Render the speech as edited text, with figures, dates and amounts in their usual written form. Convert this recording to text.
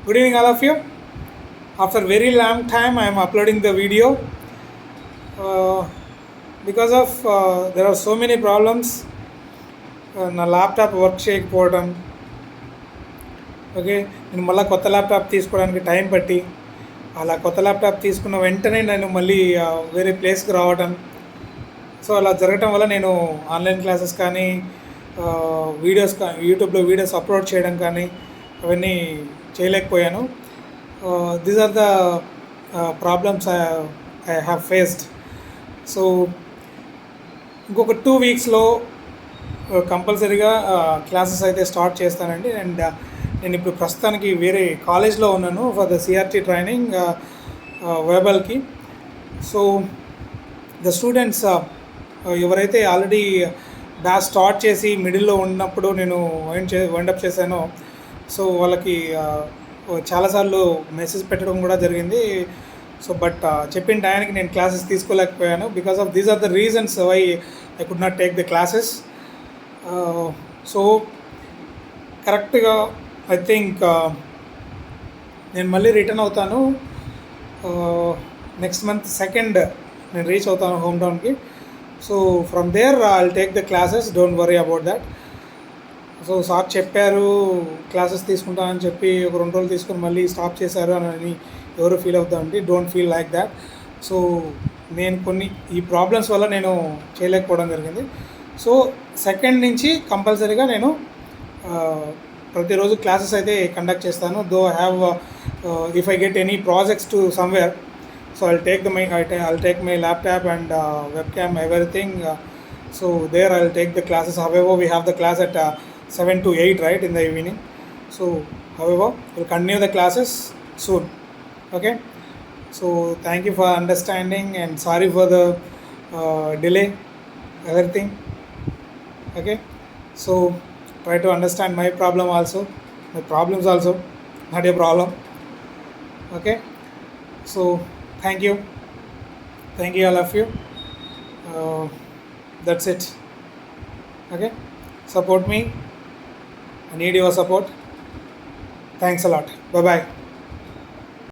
Good evening, all of you. After very long time, I am uploading the video uh, because of there are so many problems. నా laptop work చేయకపోవడం. Okay, నేను మళ్ళీ కొత్త laptop తీసుకోవడానికి time పట్టి అలా కొత్త ల్యాప్టాప్ తీసుకున్న వెంటనే నేను మళ్ళీ వేరే ప్లేస్కి రావడం. సో అలా జరగటం వల్ల నేను ఆన్లైన్ క్లాసెస్ కానీ వీడియోస్ యూట్యూబ్లో వీడియోస్ అప్లోడ్ చేయడం కానీ అవన్నీ చేయలేకపోయాను. These are the problems I have faced. So ఇంకొక 2 వీక్స్లో కంపల్సరీగా క్లాసెస్ అయితే స్టార్ట్ చేస్తానండి. అండ్ నేను ఇప్పుడు ప్రస్తుతానికి వేరే కాలేజ్లో ఉన్నాను ఫర్ ద సిఆర్టీ ట్రైనింగ్ వెబల్కి. సో ద స్టూడెంట్స్ ఎవరైతే ఆల్రెడీ బ్యాచ్ స్టార్ట్ చేసి మిడిల్లో ఉన్నప్పుడు నేను వైండప్ చేశానో, సో వాళ్ళకి చాలాసార్లు మెసేజ్ పెట్టడం కూడా జరిగింది. సో బట్ చెప్పిన టైంకి నేను క్లాసెస్ తీసుకోలేకపోయాను. Because of these are the reasons why I could not take the classes. So కరెక్ట్గా ఐ థింక్ నేను మళ్ళీ రిటర్న్ అవుతాను. నెక్స్ట్ మంత్ 2nd నేను రీచ్ అవుతాను హోమ్ టౌన్కి. So from there I'll take the classes, don't worry about that. So sir చెప్పారు classes తీసుకుంటానని చెప్పి ఒక 2 రోజులు తీసుకొని మళ్ళీ స్టాప్ చేశారు అని ఎవరు ఫీల్ అవుతామండి. Don't feel like that. So నేను కొన్ని ఈ ప్రాబ్లమ్స్ వల్ల నేను చేయలేకపోవడం జరిగింది. సో 2nd నుంచి కంపల్సరీగా నేను ప్రతిరోజు క్లాసెస్ అయితే కండక్ట్ చేస్తాను. Though I have if I get any projects to somewhere, so I'll take my laptop and webcam, everything. So there I'll take the classes. However, we have the class at 7 to 8 right in the evening. So however, we'll continue the classes soon. Okay, so thank you for understanding and sorry for the delay, everything. Okay, so try to understand my problem also, my problems also, not a problem. Okay, so thank you all of you. That's it. Okay, support me. I need your support. Thanks a lot. Bye bye.